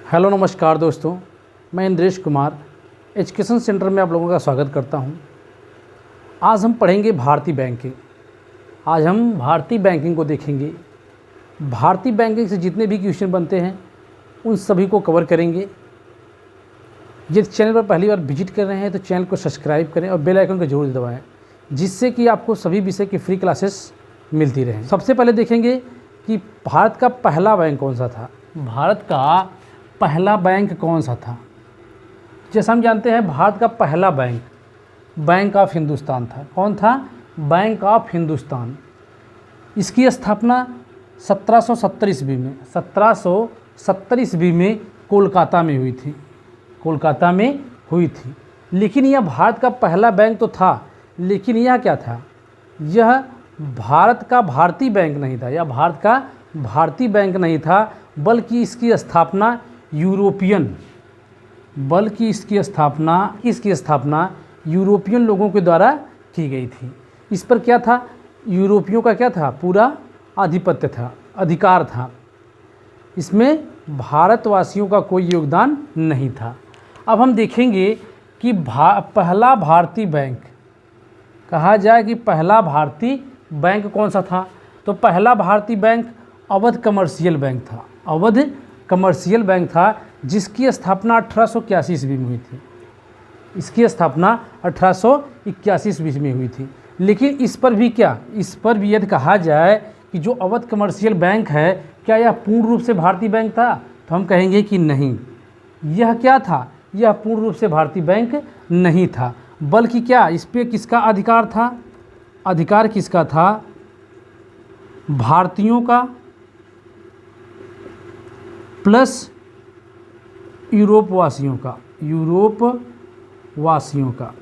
Hello नमस्कार दोस्तों, मैं इंद्रेश कुमार एजुकेशन सेंटर में आप लोगों का स्वागत करता हूं। आज हम पढ़ेंगे भारतीय बैंकिंग। आज हम भारतीय बैंकिंग को देखेंगे। भारतीय बैंकिंग से जितने भी क्वेश्चन बनते हैं उन सभी को कवर करेंगे। यदि चैनल पर पहली बार विजिट कर रहे हैं तो चैनल को सब्सक्राइब करें और बेल आइकन को जरूर दबाएं, जिससे कि आपको सभी विषय की फ्री क्लासेस मिलती रहें। सबसे पहले देखेंगे कि भारत का पहला बैंक कौन सा था। भारत का पहला बैंक कौन सा था? जैसा हम जानते हैं भारत का पहला बैंक बैंक ऑफ हिंदुस्तान था। कौन था? Bank of Hindustan. इसकी स्थापना 1770 ईस्वी में 1770 ईस्वी में कोलकाता में हुई थी। कोलकाता में हुई थी। लेकिन यह भारत का पहला बैंक तो था, लेकिन यह क्या था? यह भारत का भारतीय बैंक नहीं था। यह भारत का भारतीय बैंक नहीं था, बल्कि इसकी स्थापना इसकी स्थापना यूरोपियन लोगों के द्वारा की गई थी। इस पर क्या था? यूरोपियों का क्या था? पूरा आधिपत्य था, अधिकार था। इसमें भारतवासियों का कोई योगदान नहीं था। अब हम देखेंगे कि पहला भारतीय बैंक कहा जाए कि पहला भारतीय बैंक कौन सा था। तो पहला भारतीय बैंक अवध कमर्शियल बैंक था। अवध कमर्शियल बैंक था, जिसकी स्थापना 1881 ईस्वी में हुई थी। इसकी स्थापना 1881 ईस्वी में हुई थी। लेकिन इस पर भी यदि कहा जाए कि जो अवध कमर्शियल बैंक है, क्या यह पूर्ण रूप से भारतीय बैंक था? तो हम कहेंगे कि नहीं। यह क्या था? यह पूर्ण रूप से भारतीय बैंक नहीं था, बल्कि क्या इस पर किसका अधिकार था? अधिकार किसका था? भारतीयों का प्लस यूरोप वासियों का।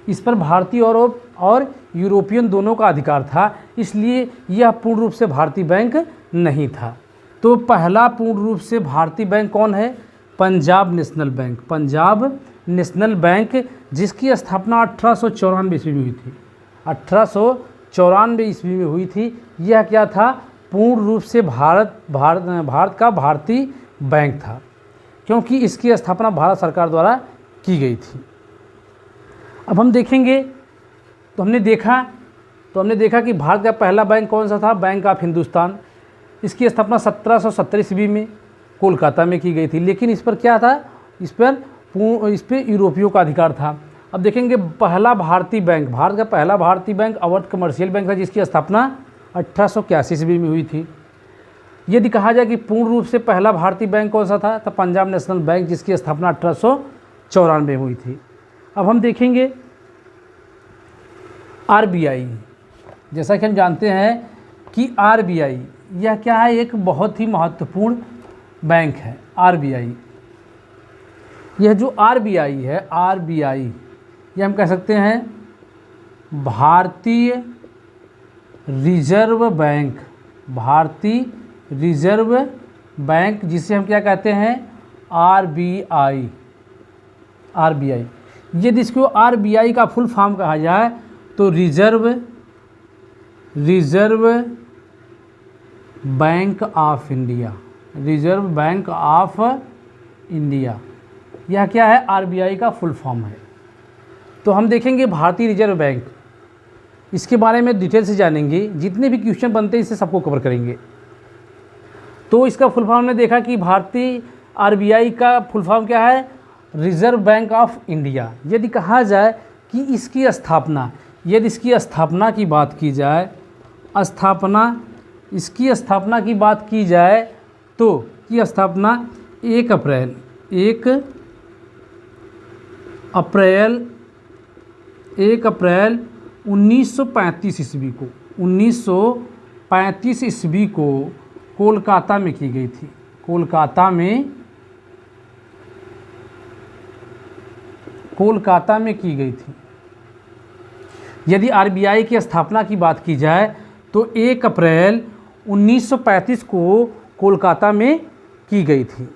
इस पर भारतीय और यूरोपियन दोनों का अधिकार था, इसलिए यह पूर्ण रूप से भारतीय बैंक नहीं था। तो पहला पूर्ण रूप से भारतीय बैंक कौन है? Punjab national bank. Punjab national bank, जिसकी स्थापना 1894 ईस्वी में हुई थी। 1894 ईस्वी में हुई थी। यह क्या था? पूर्ण रूप से भारत का भारतीय बैंक था, क्योंकि इसकी स्थापना भारत सरकार द्वारा की गई थी। अब हम देखेंगे तो हमने देखा कि भारत का पहला बैंक कौन सा था? Bank of Hindustan. इसकी स्थापना 1770 ईस्वी में कोलकाता में की गई थी। लेकिन इस पर क्या था? इस पर यूरोपियों का अधिकार था। अब देखेंगे पहला भारतीय बैंक, भारत का पहला भारतीय बैंक अवध कमर्शियल बैंक था, जिसकी स्थापना 1881 ईस्वी में हुई थी। यदि कहा जाए कि पूर्ण रूप से पहला भारतीय बैंक कौन सा था, तो पंजाब नेशनल बैंक, जिसकी स्थापना 1894 में हुई थी। अब हम देखेंगे आरबीआई। जैसा कि हम जानते हैं कि आरबीआई यह क्या है? एक बहुत ही महत्वपूर्ण बैंक है आरबीआई। यह जो आरबीआई है, यह हम कह सकते हैं भारतीय रिजर्व बैंक। भारतीय रिजर्व बैंक, जिसे हम क्या कहते हैं? आरबीआई। यदि इसको आरबीआई का फुल फॉर्म कहा जाए तो reserve bank of India. Reserve bank of India, यह क्या है? आरबीआई का फुल फॉर्म है। तो हम देखेंगे भारतीय रिजर्व बैंक, इसके बारे में डिटेल से जानेंगे। जितने भी क्वेश्चन बनते हैं इसे सबको कवर करेंगे। तो इसका फुल फॉर्म में देखा कि भारतीय आरबीआई का फुल फॉर्म क्या है? Reserve bank of India. यदि कहा जाए कि इसकी स्थापना की बात की जाए, इसकी स्थापना की बात की जाए तो की स्थापना 1 अप्रैल 1935 ईस्वी को कोलकाता में की गई थी। कोलकाता में की गई थी। यदि आरबीआई की स्थापना की बात की जाए तो 1 अप्रैल 1935 को कोलकाता में की गई थी।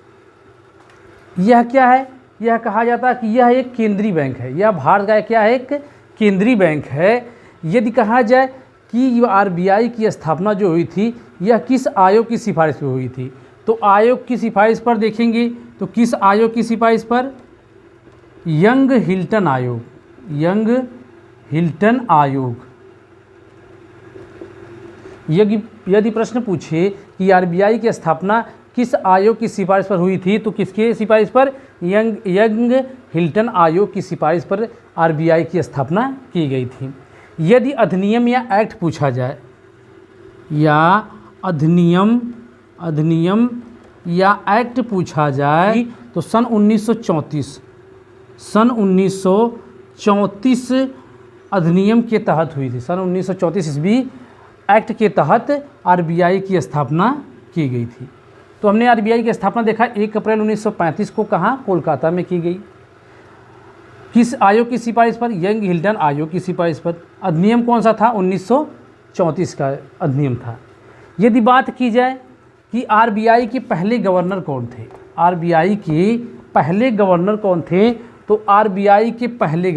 यह क्या है? यह कहा जाता है कि यह एक केंद्रीय बैंक है। यह भारत का क्या है? एक केंद्रीय बैंक है। यदि कहा जाए कि आरबीआई की स्थापना जो हुई थी यह किस आयोग की सिफारिश पे हुई थी, तो आयोग की सिफारिश पर देखेंगे तो किस आयोग की सिफारिश पर? यंग हिल्टन आयोग, यंग हिल्टन आयोग। यदि प्रश्न पूछे कि आरबीआई की स्थापना किस आयोग की सिफारिश पर हुई थी तो किसके सिफारिश पर? यंग हिल्टन आयोग की सिफारिश पर आरबीआई की स्थापना की गई थी। यदि अधिनियम या एक्ट पूछा जाए, या अधिनियम या एक्ट पूछा जाए तो सन 1934 अधिनियम के तहत हुई थी। सन 1934 ईस्वी एक्ट के तहत आरबीआई की स्थापना की गई थी। तो हमने आरबीआई की स्थापना देखा 1 अप्रैल 1935 को, कहाँ? कोलकाता में की गई। किस आयोग की सिफारिश पर? यंग हिल्टन आयोग की सिफारिश पर। अधिनियम कौन सा था? 1934 का अधिनियम था। यदि बात की जाए कि आरबीआई के पहले गवर्नर कौन थे, आरबीआई के पहले गवर्नर कौन थे, तो आरबीआई के पहले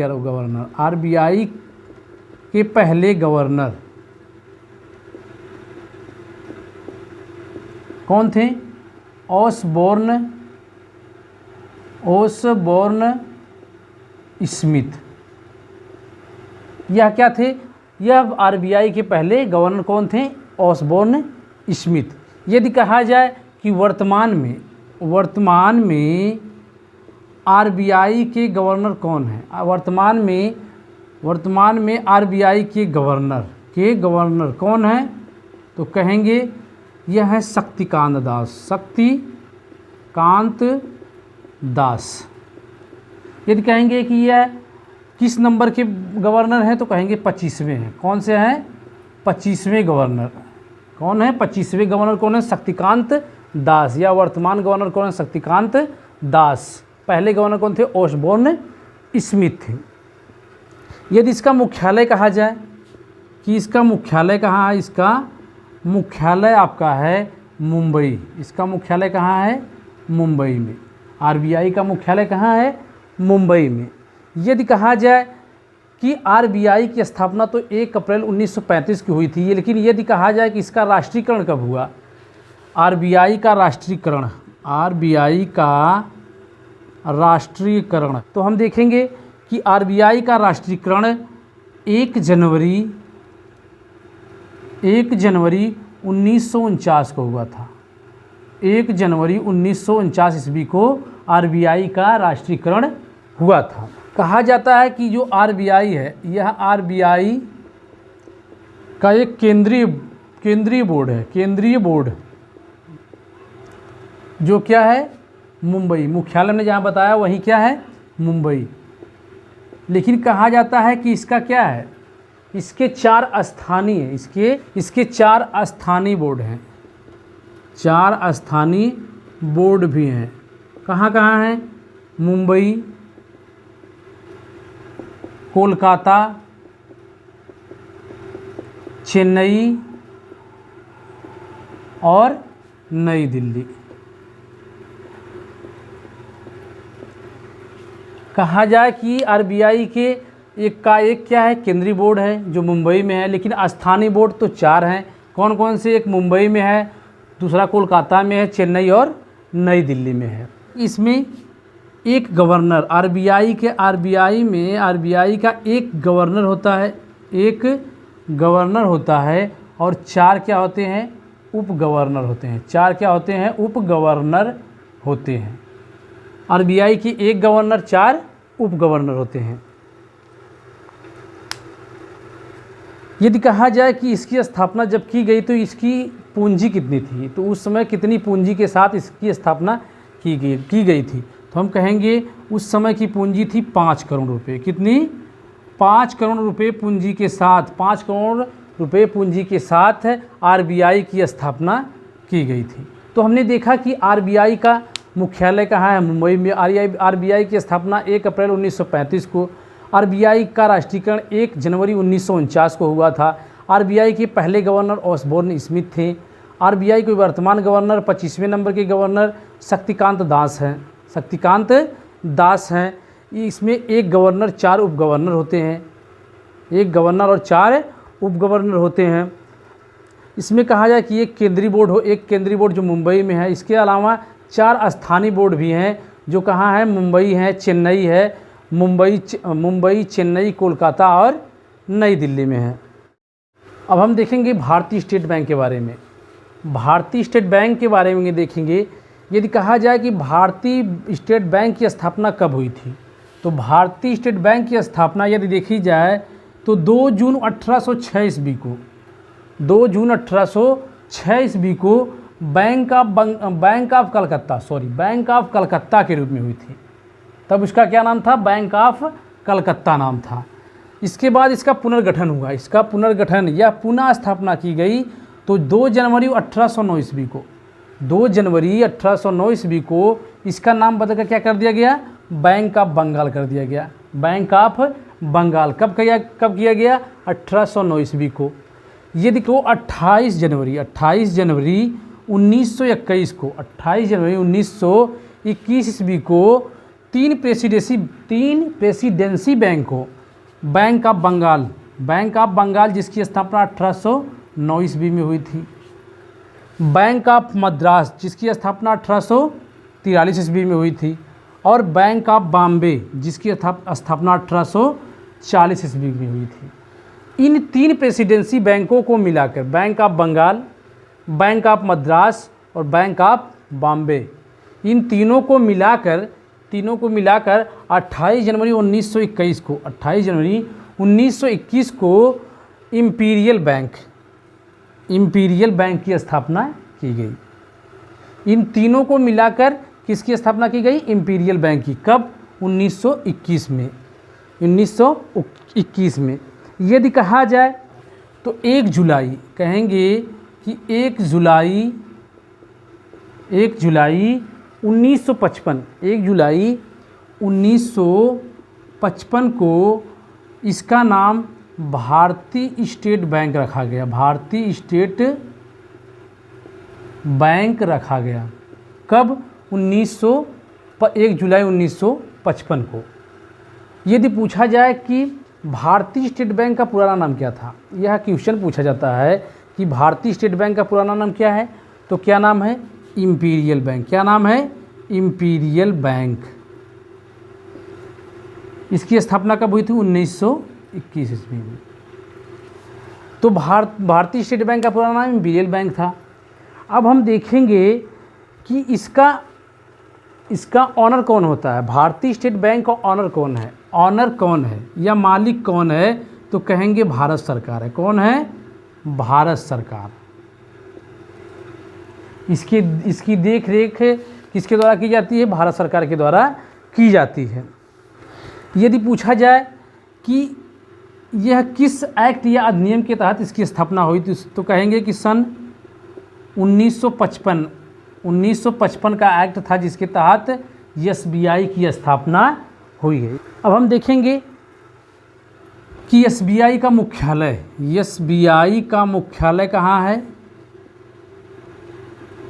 गवर्नर कौन थे? Osborne Smith. यह क्या थे? यह आरबीआई के पहले गवर्नर कौन थे? Osborne Smith. यदि कहा जाए कि वर्तमान में आरबीआई के गवर्नर कौन है, वर्तमान में आरबीआई के गवर्नर कौन है, तो कहेंगे यह है शक्तिकांत दास। यदि कहेंगे कि यह किस नंबर के गवर्नर हैं, तो कहेंगे 25वें हैं। कौन से हैं? 25वें गवर्नर। कौन है 25वें गवर्नर? कौन है? शक्तिकांत दास। या वर्तमान गवर्नर कौन है? शक्तिकांत दास। पहले गवर्नर कौन थे? ओसबोर्न स्मिथ थे। यदि इसका मुख्यालय कहा जाए कि इसका मुख्यालय कहाँ है, इसका मुख्यालय आपका है मुंबई। इसका मुख्यालय कहाँ है? मुंबई में। आरबीआई का मुख्यालय कहाँ है? मुंबई में। यदि कहा जाए कि आरबीआई की स्थापना तो 1 अप्रैल 1935 की हुई थी, लेकिन यदि कहा जाए कि इसका राष्ट्रीयकरण कब हुआ, आरबीआई का राष्ट्रीयकरण, तो हम देखेंगे कि आरबीआई का राष्ट्रीयकरण 1 जनवरी 1949 को हुआ था। 1 जनवरी 1949 ईस्वी को आरबीआई का राष्ट्रीयकरण हुआ था। कहा जाता है कि जो आरबीआई है, यह आरबीआई का एक केंद्रीय बोर्ड है। केंद्रीय बोर्ड जो क्या है? मुंबई। मुख्यालय ने जहाँ बताया वहीं क्या है? मुंबई। लेकिन कहा जाता है कि इसका क्या है? इसके 4 स्थानीय इसके 4 स्थानीय बोर्ड हैं। 4 स्थानीय बोर्ड भी हैं। कहाँ कहाँ हैं? मुंबई, कोलकाता, चेन्नई और नई दिल्ली। कहा जाए कि आरबीआई के एक क्या है? केंद्रीय बोर्ड है जो मुंबई में है, लेकिन स्थानीय बोर्ड तो 4 हैं। कौन कौन से? एक मुंबई में है, दूसरा कोलकाता में है, चेन्नई और नई दिल्ली में है। इसमें एक गवर्नर, आरबीआई का एक गवर्नर होता है, और 4 क्या होते हैं? उप गवर्नर होते हैं। 4 क्या होते हैं? उप गवर्नर होते हैं। आरबीआई की एक गवर्नर, 4 उप गवर्नर होते हैं। यदि कहा जाए कि इसकी स्थापना जब की गई तो इसकी पूंजी कितनी थी, तो उस समय कितनी पूंजी के साथ इसकी स्थापना की गई थी, तो हम कहेंगे उस समय की पूंजी थी 5 करोड़ रुपए। कितनी? 5 करोड़ रुपए पूंजी के साथ 5 करोड़ रुपए पूंजी के साथ आरबीआई की स्थापना की गई थी। तो हमने देखा कि आरबीआई का मुख्यालय कहाँ है? मुंबई में। आरबीआई की स्थापना 1 अप्रैल 1935 को। आरबीआई का राष्ट्रीयकरण 1 जनवरी 1949 को हुआ था। आरबीआई के पहले गवर्नर ओसबोर्न स्मिथ थे। आरबीआई के वर्तमान गवर्नर 25वें नंबर के गवर्नर शक्तिकांत दास हैं। इसमें एक गवर्नर, 4 उप गवर्नर होते हैं। एक गवर्नर और 4 उप गवर्नर होते हैं। इसमें कहा जाए कि एक केंद्रीय बोर्ड हो, एक केंद्रीय बोर्ड जो मुंबई में है, इसके अलावा 4 स्थानीय बोर्ड भी हैं जो कहाँ है, मुंबई है, चेन्नई है, मुंबई, चेन्नई, कोलकाता और नई दिल्ली में है। अब हम देखेंगे भारतीय स्टेट बैंक के बारे में। भारतीय स्टेट बैंक के बारे में देखेंगे, यदि कहा जाए कि भारतीय स्टेट बैंक की स्थापना कब हुई थी, तो भारतीय स्टेट बैंक की स्थापना यदि देखी जाए तो 2 जून 1806 ईस्वी को, 2 जून 1806 ईस्वी को बैंक ऑफ कलकत्ता के रूप में हुई थी। तब उसका क्या नाम था, बैंक ऑफ कलकत्ता नाम था। इसके बाद इसका पुनर्गठन हुआ, इसका पुनर्गठन या पुनः स्थापना की गई तो 2 जनवरी 1809 ईस्वी को, 2 जनवरी 1809 ईस्वी को इसका नाम बदलकर क्या कर दिया गया, बैंक ऑफ बंगाल कर दिया गया। बैंक ऑफ बंगाल कब किया गया, 1809 ईस्वी को। यदि को 28 जनवरी 1921 को, 28 जनवरी 1921 ईस्वी को 3 प्रेसिडेंसी बैंक को, बैंक ऑफ बंगाल जिसकी स्थापना 1809 ईस्वी में हुई थी, बैंक ऑफ मद्रास जिसकी स्थापना 1843 ईस्वी में हुई थी, और बैंक ऑफ बॉम्बे जिसकी स्थापना 1840 ईस्वी में हुई थी। इन 3 प्रेसिडेंसी बैंकों को मिलाकर bank of Bengal, bank of Madras और बैंक ऑफ बॉम्बे, इन तीनों को मिलाकर 28 जनवरी 1921 को इम्पीरियल बैंक की स्थापना की गई। इन तीनों को मिलाकर किसकी स्थापना की गई, इम्पीरियल बैंक की। कब, 1921 में। यदि कहा जाए तो 1 जुलाई, कहेंगे कि 1 जुलाई 1955 को इसका नाम भारतीय स्टेट बैंक रखा गया, भारतीय स्टेट बैंक रखा गया। कब, 1 जुलाई 1955 को। यदि पूछा जाए कि भारतीय स्टेट बैंक का पुराना नाम क्या था, यह क्वेश्चन पूछा जाता है कि भारतीय स्टेट बैंक का पुराना नाम क्या है, तो क्या नाम है, इम्पीरियल बैंक। क्या नाम है, इम्पीरियल बैंक। इसकी स्थापना कब हुई थी, 1921 ईस्वी में। तो भारतीय स्टेट बैंक का पुराना नाम इम्पीरियल बैंक था। अब हम देखेंगे कि इसका ऑनर कौन होता है, भारतीय स्टेट बैंक का ऑनर कौन है या मालिक कौन है, तो कहेंगे भारत सरकार है। कौन है, भारत सरकार। इसकी देख रेख किसके द्वारा की जाती है, भारत सरकार के द्वारा की जाती है। यदि पूछा जाए कि यह किस एक्ट या अधिनियम के तहत इसकी स्थापना हुई थी, तो कहेंगे कि सन 1955 का एक्ट था जिसके तहत एसबीआई की स्थापना हुई है। अब हम देखेंगे कि एसबीआई का मुख्यालय कहाँ है,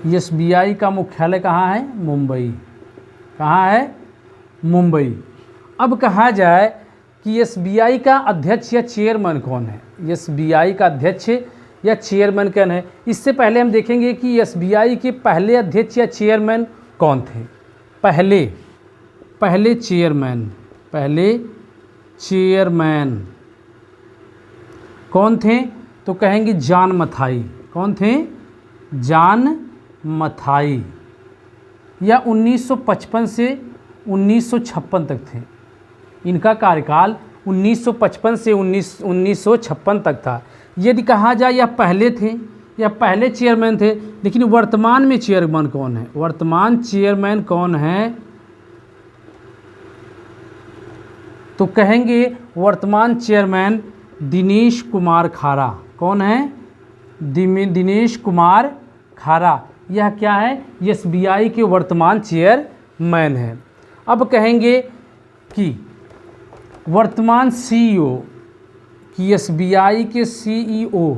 एसबीआई का मुख्यालय कहाँ है, मुंबई। कहाँ है, मुंबई। अब कहा जाए कि एसबीआई का अध्यक्ष या चेयरमैन कौन है, एसबीआई का अध्यक्ष या चेयरमैन कौन है। इससे पहले हम देखेंगे कि एसबीआई के पहले अध्यक्ष या चेयरमैन कौन थे। पहले चेयरमैन कौन थे, तो कहेंगे जॉन मथाई। कौन थे, जॉन मथाई। या 1955 से 1956 तक थे। इनका कार्यकाल 1955 से 1956 तक था। यदि कहा जाए यह पहले चेयरमैन थे, लेकिन वर्तमान में चेयरमैन कौन है, वर्तमान चेयरमैन कौन है, तो कहेंगे वर्तमान चेयरमैन दिनेश कुमार खारा। कौन है, दिनेश कुमार खारा। यह क्या है, एसबीआई के वर्तमान चेयरमैन है। अब कहेंगे कि वर्तमान सीईओ कि एसबीआई के सीईओ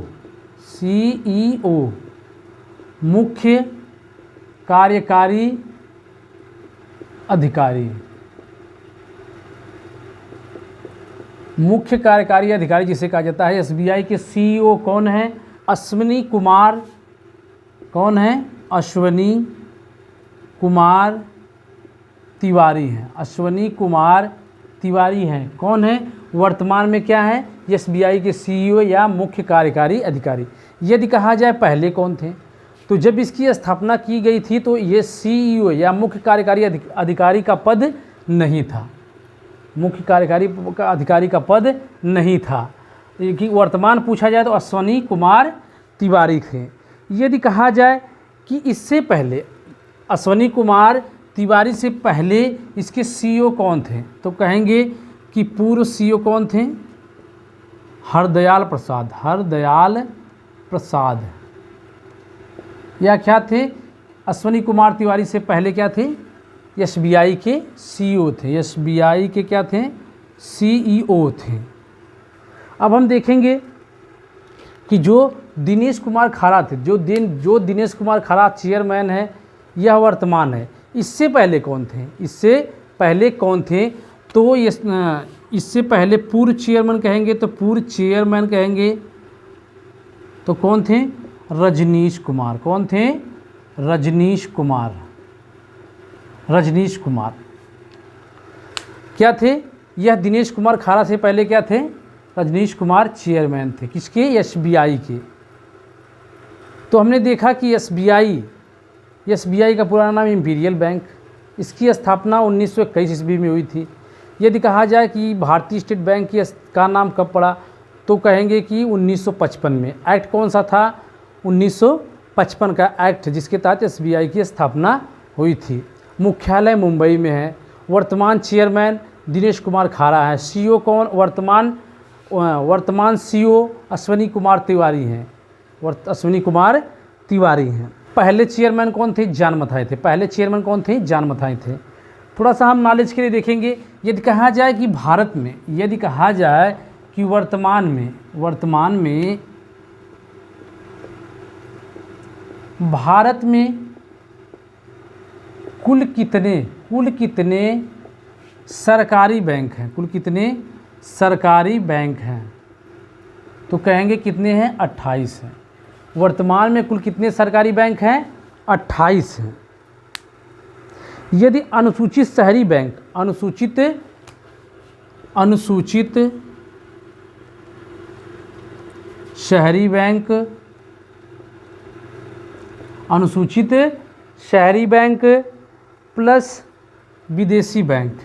मुख्य कार्यकारी अधिकारी जिसे कहा जाता है। एसबीआई के सीईओ कौन है, अश्विनी कुमार कौन है? अश्विनी कुमार तिवारी हैं। अश्विनी कुमार तिवारी हैं। कौन है? वर्तमान में क्या है? एसबीआई के सीईओ या मुख्य कार्यकारी अधिकारी। यदि कहा जाए पहले कौन थे, तो जब इसकी स्थापना की गई थी तो ये सीईओ या मुख्य कार्यकारी अधिकारी का पद नहीं था। मुख्य कार्यकारी अधिकारी का पद नहीं था। कि वर्तमान पूछा जाए तो अश्विनी कुमार तिवारी थे। यदि कहा जाए कि इससे पहले अश्विनी कुमार तिवारी से पहले इसके सीईओ कौन थे, तो कहेंगे कि पूर्व सीईओ कौन थे? हरदयाल प्रसाद। हरदयाल प्रसाद या क्या थे? अश्विनी कुमार तिवारी से पहले क्या थे? एसबीआई के सीईओ थे। एसबीआई के क्या थे? सीईओ थे। अब हम देखेंगे कि जो दिनेश कुमार खारा थे, जो दिनेश कुमार खारा चेयरमैन है, यह वर्तमान है। इससे पहले कौन थे? इससे पहले कौन थे? तो इससे पहले पूर्व चेयरमैन कहेंगे, तो पूर्व चेयरमैन कहेंगे तो कौन थे? रजनीश कुमार। कौन थे? रजनीश कुमार। रजनीश कुमार क्या थे? यह दिनेश कुमार खारा से पहले क्या थे? रजनीश कुमार चेयरमैन थे। किसके? एसबीआई के। तो हमने देखा कि एसबीआई का पुराना नाम इंपीरियल बैंक, इसकी स्थापना 1921 ईस्वी में हुई थी। यदि कहा जाए कि भारतीय स्टेट बैंक का नाम कब पड़ा, तो कहेंगे कि 1955 में। एक्ट कौन सा था? 1955 का एक्ट, जिसके तहत एसबीआई की स्थापना हुई थी। मुख्यालय मुंबई में है। वर्तमान चेयरमैन दिनेश कुमार खारा है। सीईओ कौन? वर्तमान सीईओ अश्विनी कुमार तिवारी हैं। अश्विनी कुमार तिवारी हैं। पहले चेयरमैन कौन थे? जॉन मथाई थे। पहले चेयरमैन कौन थे? जॉन मथाई थे। थोड़ा सा हम नॉलेज के लिए देखेंगे। यदि कहा जाए कि भारत में, यदि कहा जाए कि वर्तमान में भारत में कुल कितने सरकारी बैंक हैं? कुल कितने सरकारी बैंक हैं? तो कहेंगे कितने हैं? 28 हैं। वर्तमान में कुल कितने सरकारी बैंक हैं? 28 हैं। यदि अनुसूचित शहरी बैंक, अनुसूचित शहरी बैंक, अनुसूचित शहरी बैंक प्लस विदेशी बैंक,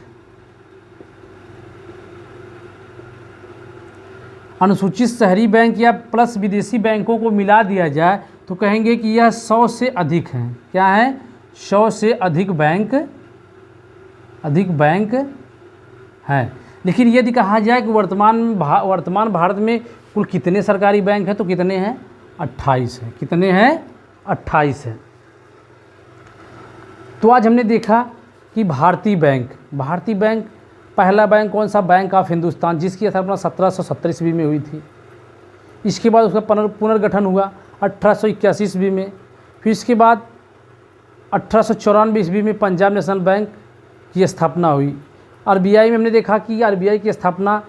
अनुसूचित शहरी बैंक या प्लस विदेशी बैंकों को मिला दिया जाए तो कहेंगे कि यह 100 से अधिक हैं। क्या है? 100 से अधिक बैंक हैं। लेकिन यदि कहा जाए कि वर्तमान भारत में कुल कितने सरकारी बैंक हैं, तो कितने हैं? 28 हैं। कितने हैं? 28 हैं। तो आज हमने देखा कि भारतीय बैंक पहला बैंक कौन सा? बैंक ऑफ हिंदुस्तान, जिसकी स्थापना 1770 ईस्वी में हुई थी। इसके बाद उसका पुनर्गठन हुआ 1881 ईस्वी में। फिर इसके बाद 1894 ईस्वी में पंजाब नेशनल बैंक की स्थापना हुई। आरबीआई में हमने देखा कि आरबीआई की स्थापना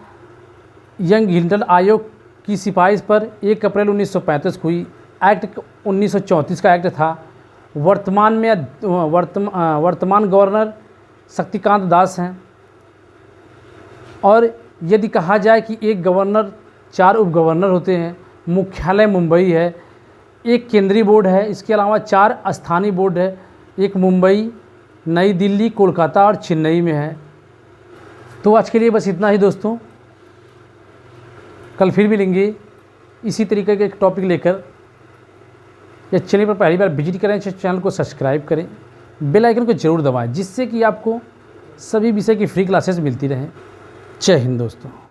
यंग हिल्टन आयोग की सिफारिश पर 1 अप्रैल 1935 को हुई। एक्ट 1934 का एक्ट था। वर्तमान गवर्नर शक्तिकांत दास हैं। और यदि कहा जाए कि एक गवर्नर, 4 उप गवर्नर होते हैं। मुख्यालय मुंबई है। एक केंद्रीय बोर्ड है। इसके अलावा 4 स्थानीय बोर्ड है। एक मुंबई, नई दिल्ली, कोलकाता और चेन्नई में है। तो आज के लिए बस इतना ही दोस्तों। कल फिर मिलेंगे इसी तरीके के एक टॉपिक लेकर। या चैनल पर पहली बार विजिट करें, चैनल को सब्सक्राइब करें, बेल आइकन को जरूर दबाएं, जिससे कि आपको सभी विषय की फ्री क्लासेस मिलती रहें। जय हिंद दोस्तों।